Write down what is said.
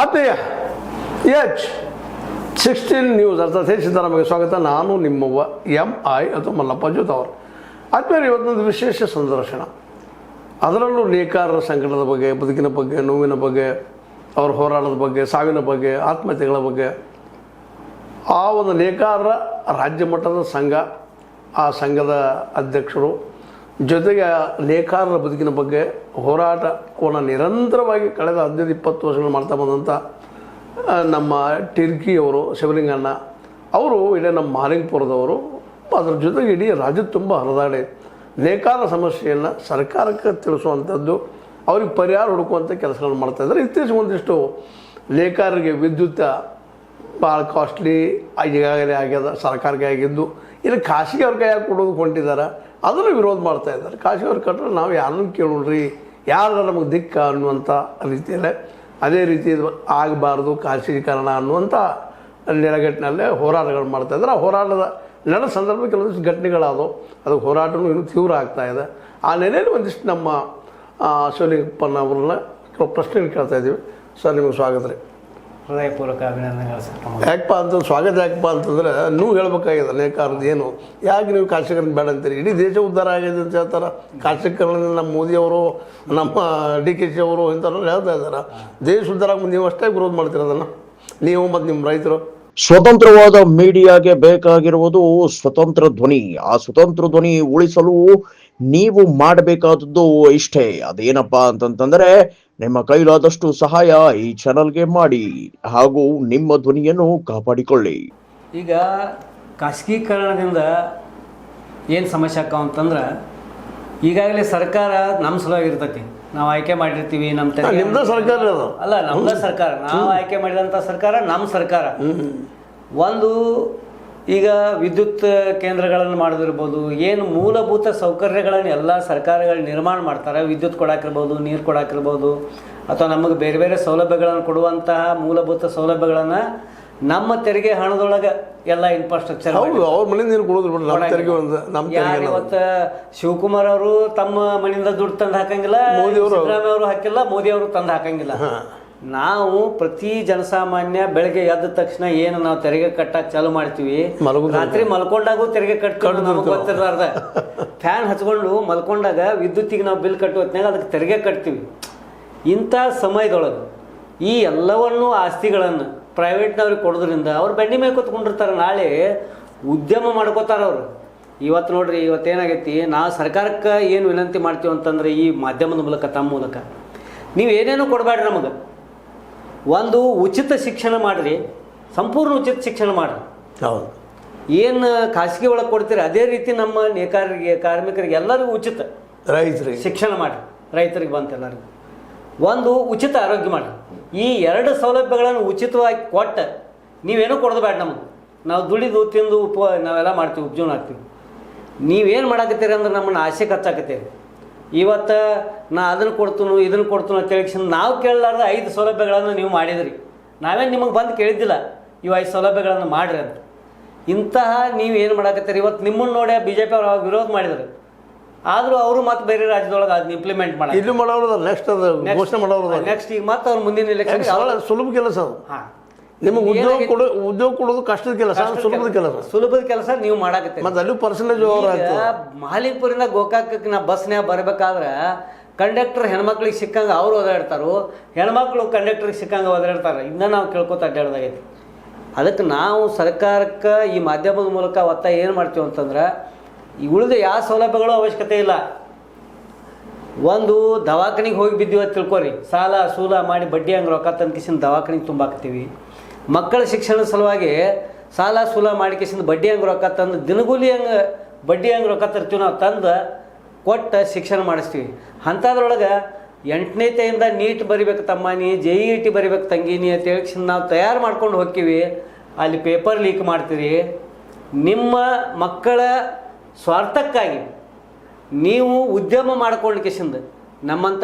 ಆತ್ಮೀಯ H16 news ಅರ್ಥಾತ್ ಸಿದ್ದರಾಮಯ್ಯ ಸ್ವಾಗತ. ನಾನು ನಿಮ್ಮವ್ವ MI ಅಥವಾ ಮಲ್ಲಪ್ಪ ಜೋತವರು. ಆತ್ಮೀಯರು, ಇವತ್ತೊಂದು ವಿಶೇಷ ಸಂದರ್ಶನ, ಅದರಲ್ಲೂ ನೇಕಾರರ ಸಂಕಟದ ಬಗ್ಗೆ, ಬದುಕಿನ ಬಗ್ಗೆ, ನೋವಿನ ಬಗ್ಗೆ, ಅವರ ಹೋರಾಟದ ಬಗ್ಗೆ, ಸಾವಿನ ಬಗ್ಗೆ, ಆತ್ಮಹತ್ಯೆಗಳ ಬಗ್ಗೆ. ಆ ಒಂದು ನೇಕಾರರ ರಾಜ್ಯ ಮಟ್ಟದ ಸಂಘ, ಆ ಸಂಘದ ಅಧ್ಯಕ್ಷರು, ಜೊತೆಗೆ ನೇಕಾರರ ಬದುಕಿನ ಬಗ್ಗೆ ಹೋರಾಟವನ್ನು ನಿರಂತರವಾಗಿ ಕಳೆದ 15-20 ವರ್ಷಗಳು ಮಾಡ್ತಾ ಬಂದಂಥ ನಮ್ಮ ಟಿರ್ಕಿಯವರು, ಶಿವಲಿಂಗಣ್ಣ ಅವರು, ಇಡೀ ನಮ್ಮ ಮಹಾಲಿಂಗಪುರದವರು, ಅದರ ಜೊತೆಗೆ ಇಡೀ ರಾಜ್ಯದ ತುಂಬ ಹರಿದಾಡಿ ನೇಕಾರರ ಸಮಸ್ಯೆಯನ್ನು ಸರ್ಕಾರಕ್ಕೆ ತಿಳಿಸುವಂಥದ್ದು, ಅವ್ರಿಗೆ ಪರಿಹಾರ ಹುಡುಕುವಂಥ ಕೆಲಸಗಳನ್ನು ಮಾಡ್ತಾಯಿದ್ದಾರೆ. ಇತ್ತೀಚೆಗೆ ಒಂದಿಷ್ಟು ನೇಕಾರರಿಗೆ ವಿದ್ಯುತ್ ಭಾಳ ಕಾಸ್ಟ್ಲಿ ಈಗಾಗಲೇ ಆಗ್ಯದ, ಸರ್ಕಾರಕ್ಕೆ ಆಗಿದ್ದು, ಇಲ್ಲಿ ಖಾಸಗಿ ಅವ್ರ ಕೈಯಾಗಿ ಕೊಡೋದು ಹೊಂಟಿದ್ದಾರೆ. ಅದನ್ನು ವಿರೋಧ ಮಾಡ್ತಾಯಿದ್ದಾರೆ. ಖಾಸಗಿ ಅವ್ರು ಕಟ್ಟರೆ ನಾವು ಯಾರನ್ನು ಕೇಳೋಣ್ರಿ, ಯಾರು ನಮಗೆ ದಿಕ್ಕ ಅನ್ನುವಂಥ ರೀತಿಯಲ್ಲೇ, ಅದೇ ರೀತಿ ಇದು ಆಗಬಾರ್ದು ಖಾಸಗೀಕರಣ ಅನ್ನುವಂಥ ನೆಲೆಗಟ್ಟಿನಲ್ಲೇ ಹೋರಾಟಗಳು ಮಾಡ್ತಾಯಿದ್ದಾರೆ. ಆ ಹೋರಾಟದ ನಡೆದ ಸಂದರ್ಭ ಕೆಲವೊಂದಿಷ್ಟು ಘಟನೆಗಳಾದವು, ಅದು ಹೋರಾಟವೂ ಇನ್ನೂ ತೀವ್ರ ಆಗ್ತಾಯಿದೆ. ಆ ನೆಲೆಯಲ್ಲಿ ಒಂದಿಷ್ಟು ನಮ್ಮ ಶಿವಲಿಂಗಪ್ಪನ ಅವ್ರನ್ನ ಕೆಲವು ಪ್ರಶ್ನೆಗಳು ಕೇಳ್ತಾ ಇದ್ದೀವಿ. ಸರ್, ನಿಮಗೆ ಸ್ವಾಗತ ರೀ. ಹೃದಯಪೂರ್ವಕ ಅಭಿನಂದನೆಗಳು ಸರ್. ಯಾಕಪ್ಪ ಅಂತ ಸ್ವಾಗತ ಯಾಕಪ್ಪ ಅಂತಂದರೆ, ನೀವು ಹೇಳ್ಬೇಕಾಗಿದೆ ನೇಕಾರದ್ದು ಏನು, ಯಾಕೆ ನೀವು ಖಾಸಗೀಕರಣ ಬೇಡ ಅಂತೀರಿ? ಇಡೀ ದೇಶ ಉದ್ಧಾರ ಆಗಿದೆ ಅಂತ ಹೇಳ್ತಾರೆ. ಖಾಸಗೀಕರಣದಿಂದ ನಮ್ಮ ಮೋದಿಯವರು, ನಮ್ಮ DK ಅವರು ಇಂಥವ್ರು ಹೇಳ್ತಾ ಇದ್ದಾರೆ. ದೇಶ ಉದ್ಧಾರ ಆಗಿ ನೀವು ಅಷ್ಟೇ ವಿರೋಧ ಮಾಡ್ತೀರ ಅದನ್ನು, ನೀವು ಮತ್ತು ನಿಮ್ಮ ರೈತರು. ಸ್ವತಂತ್ರವಾದ ಮೀಡಿಯಾಗೆ ಬೇಕಾಗಿರುವುದು ಸ್ವತಂತ್ರ ಧ್ವನಿ. ಆ ಸ್ವತಂತ್ರ ಧ್ವನಿ ಉಳಿಸಲು ನೀವು ಮಾಡಬೇಕಾದದ್ದು ಇಷ್ಟೇ. ಅದೇನಪ್ಪಾ ಅಂತಂತಂದ್ರೆ, ನಿಮ್ಮ ಕೈಲಾದಷ್ಟು ಸಹಾಯ ಈ ಚಾನಲ್ಗೆ ಮಾಡಿ ಹಾಗೂ ನಿಮ್ಮ ಧ್ವನಿಯನ್ನು ಕಾಪಾಡಿಕೊಳ್ಳಿ. ಈಗ ಖಾಸಗೀಕರಣದಿಂದ ಏನು ಸಮಸ್ಯೆ ಆಕಾವ ಅಂತಂದ್ರೆ, ಈಗಾಗಲೇ ಸರ್ಕಾರ ನಮ್ಮ ಸಲುವಾಗಿ ಇರ್ತೈತಿ, ನಾವು ಆಯ್ಕೆ ಮಾಡಿರ್ತೀವಿ. ನಮ್ಮ ನಿಮ್ದು ಸರ್ಕಾರ ಅಲ್ಲ, ನಮ್ದು ಸರ್ಕಾರ, ನಾವು ಆಯ್ಕೆ ಮಾಡಿದಂಥ ಸರ್ಕಾರ ನಮ್ಮ ಸರ್ಕಾರ. ಒಂದು ಈಗ ವಿದ್ಯುತ್ ಕೇಂದ್ರಗಳನ್ನು ಮಾಡೋದಿರ್ಬೋದು, ಏನು ಮೂಲಭೂತ ಸೌಕರ್ಯಗಳನ್ನು ಎಲ್ಲ ಸರ್ಕಾರಗಳು ನಿರ್ಮಾಣ ಮಾಡ್ತಾರೆ. ವಿದ್ಯುತ್ ಕೊಡಾಕಿರ್ಬೋದು, ನೀರು ಕೊಡಾಕಿರ್ಬೋದು, ಅಥವಾ ನಮಗೆ ಬೇರೆ ಬೇರೆ ಸೌಲಭ್ಯಗಳನ್ನು ಕೊಡುವಂತಹ ಮೂಲಭೂತ ಸೌಲಭ್ಯಗಳನ್ನು ನಮ್ಮ ತೆರಿಗೆ ಹಣದೊಳಗೆ ಎಲ್ಲ ಇನ್ಫ್ರಾಸ್ಟ್ರಕ್ಚರ್. ಅವ್ರ ಮನೆ ನೀರು ಕೊಡೋದು. ಇವತ್ತು ಶಿವಕುಮಾರ್ ಅವರು ತಮ್ಮ ಮನೆಯಿಂದ ದುಡ್ಡು ತಂದು ಹಾಕಂಗಿಲ್ಲ, ಸಿದ್ದರಾಮಯ್ಯ ಅವರು ಹಾಕಿಲ್ಲ, ಮೋದಿ ಅವರು ತಂದು ಹಾಕಂಗಿಲ್ಲ. ನಾವು ಪ್ರತಿ ಜನಸಾಮಾನ್ಯ ಬೆಳಗ್ಗೆ ಎದ್ದ ತಕ್ಷಣ ಏನು ನಾವು ತೆರಿಗೆ ಕಟ್ಟಕ್ಕೆ ಚಾಲು ಮಾಡ್ತೀವಿ, ರಾತ್ರಿ ಮಲ್ಕೊಂಡಾಗೂ ತೆರಿಗೆ ಕಟ್ಕೊಂಡು ನಮಗೆ ಗೊತ್ತಿರಲಾರ್ದ ಫ್ಯಾನ್ ಹಚ್ಕೊಂಡು ಮಲ್ಕೊಂಡಾಗ ವಿದ್ಯುತ್ತಿಗೆ ನಾವು ಬಿಲ್ ಕಟ್ಟುವ ಹೊತ್ನಾಗ ಅದಕ್ಕೆ ತೆರಿಗೆ ಕಟ್ತೀವಿ. ಇಂಥ ಸಮಯದೊಳಗೆ ಈ ಎಲ್ಲವನ್ನೂ ಆಸ್ತಿಗಳನ್ನು ಪ್ರೈವೇಟ್ನವ್ರಿಗೆ ಕೊಡೋದ್ರಿಂದ ಅವ್ರು ಬೆಂಡಿ ಮೇಲೆ ಕೂತ್ಕೊಂಡಿರ್ತಾರೆ. ನಾಳೆ ಉದ್ಯಮ ಮಾಡ್ಕೋತಾರೆ ಅವರು. ಇವತ್ತು ನೋಡ್ರಿ, ಇವತ್ತೇನಾಗೈತಿ, ನಾವು ಸರ್ಕಾರಕ್ಕೆ ಏನು ವಿನಂತಿ ಮಾಡ್ತೀವಿ ಅಂತಂದ್ರೆ, ಈ ಮಾಧ್ಯಮದ ಮೂಲಕ, ತಮ್ಮ ಮೂಲಕ ನೀವು ಏನೇನೋ ಕೊಡಬೇಡ್ರಿ, ನಮಗೆ ಒಂದು ಉಚಿತ ಶಿಕ್ಷಣ ಮಾಡಿರಿ, ಸಂಪೂರ್ಣ ಉಚಿತ ಶಿಕ್ಷಣ ಮಾಡಿರಿ. ಹೌದು, ಏನು ಖಾಸಗಿ ಒಳಗೆ ಕೊಡ್ತೀರಿ ಅದೇ ರೀತಿ ನಮ್ಮ ನೇಕಾರರಿಗೆ, ಕಾರ್ಮಿಕರಿಗೆ ಎಲ್ಲರಿಗೂ ಉಚಿತ ರೈತರಿಗೆ ಶಿಕ್ಷಣ ಮಾಡಿ, ರೈತರಿಗೆ ಬಂತ ಎಲ್ಲರಿಗೂ ಒಂದು ಉಚಿತ ಆರೋಗ್ಯ ಮಾಡಿ. ಈ ಎರಡು ಸೌಲಭ್ಯಗಳನ್ನು ಉಚಿತವಾಗಿ ಕೊಟ್ಟು ನೀವೇನೂ ಕೊಡೋದು ಬೇಡ ನಮಗೆ. ನಾವು ದುಡಿದು ತಿಂದು ನಾವೆಲ್ಲ ಮಾಡ್ತೀವಿ, ಉಪಜೀವನ ಆಗ್ತೀವಿ. ನೀವೇನು ಮಾಡಾಕತ್ತೀರಿ ಅಂದ್ರೆ ನಮ್ಮನ್ನು ಆಸೆ ಖರ್ಚಾಕತ್ತೀರಿ. ಇವತ್ತು ನಾ ಅದನ್ನು ಕೊಡ್ತೀನಿ, ಇದನ್ನು ಕೊಡ್ತೀನಿ ಅಂತ ಹೇಳಿ ನಾವು ಕೇಳಲಾರ್ದ 5 ಸೌಲಭ್ಯಗಳನ್ನು ನೀವು ಮಾಡಿದ್ರಿ. ನಾವೇನು ನಿಮಗೆ ಬಂದು ಕೇಳಿದ್ದಿಲ್ಲ ಇವು 5 ಸೌಲಭ್ಯಗಳನ್ನು ಮಾಡಿರಿ ಅಂತ. ಇಂತಹ ನೀವು ಏನು ಮಾಡಾಕತ್ತೀರಿ? ಇವತ್ತು ನಿಮ್ಮನ್ನು ನೋಡಿ BJP ಅವರು ಅವಾಗ ವಿರೋಧ ಮಾಡಿದ್ರು, ಆದರೂ ಅವರು ಮತ್ತೆ ಬೇರೆ ರಾಜ್ಯದೊಳಗೆ ಅದನ್ನ ಇಂಪ್ಲಿಮೆಂಟ್ ಮಾಡಿ ಇಲ್ಲಿ ಮಾಡೋರು, ನೆಕ್ಸ್ಟ್ ಅದು ಘೋಷಣೆ ಮಾಡೋರು. ನೆಕ್ಸ್ಟ್ ಈಗ ಮತ್ತೆ ಅವ್ರು ಮುಂದಿನ ಎಲೆಕ್ಷನ್ ಸುಲಭ ಕೆಲಸ ಅದು. ನಿಮಗೆ ಉದ್ಯೋಗ ಕೊಡೋದು ಕಷ್ಟದ ಕೆಲಸ, ಸುಲಭದ ಕೆಲಸ ನೀವು ಮಾಡಾಕತ್ತೀರಿ. ಮತ್ತೆ ಅಲ್ಲಿ ಪರ್ಸೆಂಟೇಜ್ ಮಹಾಲಿಂಗಪುರಿಂದ ಗೋಕಾಕಕ್ಕೆ ನಾ ಬಸ್ನ್ಯಾಗ ಬರಬೇಕಾದ್ರೆ ಕಂಡಕ್ಟರ್ ಹೆಣ್ಮಕ್ಳಿಗೆ ಸಿಕ್ಕಂಗೆ ಅವ್ರು ಓದಾಡ್ತಾರೋ, ಹೆಣ್ಮಕ್ಳು ಕಂಡಕ್ಟರ್ಗೆ ಸಿಕ್ಕಂಗೆ ಓದಾಡ್ತಾರೆ. ಇದನ್ನ ನಾವು ಕೇಳ್ಕೊತ ಅಡ್ಡಾಡ್ದಾಗೈತಿ. ಅದಕ್ಕೆ ನಾವು ಸರ್ಕಾರಕ್ಕೆ ಈ ಮಾಧ್ಯಮದ ಮೂಲಕ ಒತ್ತಾಯ ಏನು ಮಾಡ್ತೀವಿ ಅಂತಂದ್ರೆ, ಈ ಉಳಿದ ಯಾವ ಸೌಲಭ್ಯಗಳು ಅವಶ್ಯಕತೆ ಇಲ್ಲ. ಒಂದು ದವಾಖಾನಿಗೆ ಹೋಗಿ ಬಿದ್ದೀವಿ ಅಂತ ತಿಳ್ಕೊರಿ, ಸಾಲ ಸೂಲ ಮಾಡಿ ಬಡ್ಡಿ ಹಂಗೆ ರೊಕ್ಕ ತಂದ್ಕಿಸಿಂದ ದವಾಖಾನಿಗೆ ತುಂಬಾಕ್ತೀವಿ. ಮಕ್ಕಳ ಶಿಕ್ಷಣದ ಸಲುವಾಗಿ ಸಾಲ ಸೂಲ ಮಾಡಿಕಿಸಿಂದ ಬಡ್ಡಿ ಹಂಗೆ ರೊಕ್ಕ ತಂದು, ದಿನಗೂಲಿ ಹಂಗೆ ಬಡ್ಡಿ ಹಂಗೆ ರೊಕ್ಕ ತರ್ತೀವಿ, ನಾವು ತಂದು ಕೊಟ್ಟು ಶಿಕ್ಷಣ ಮಾಡಿಸ್ತೀವಿ. ಅಂಥದ್ರೊಳಗೆ 8ನೇತೆಯಿಂದ ನೀಟ್ ಬರಿಬೇಕು ತಮ್ಮ, ನೀ JET ಬರಿಬೇಕು ತಂಗಿನಿ ಅಂತ ಹೇಳಿ ನಾವು ತಯಾರು ಮಾಡ್ಕೊಂಡು ಹೋಗ್ತೀವಿ. ಅಲ್ಲಿ ಪೇಪರ್ ಲೀಕ್ ಮಾಡ್ತೀರಿ. ನಿಮ್ಮ ಮಕ್ಕಳ ಸ್ವಾರ್ಥಕ್ಕಾಗಿ ನೀವು ಉದ್ಯಮ ಮಾಡ್ಕೊಂಡು ಕಿಸಿಂದ ನಮ್ಮಂಥ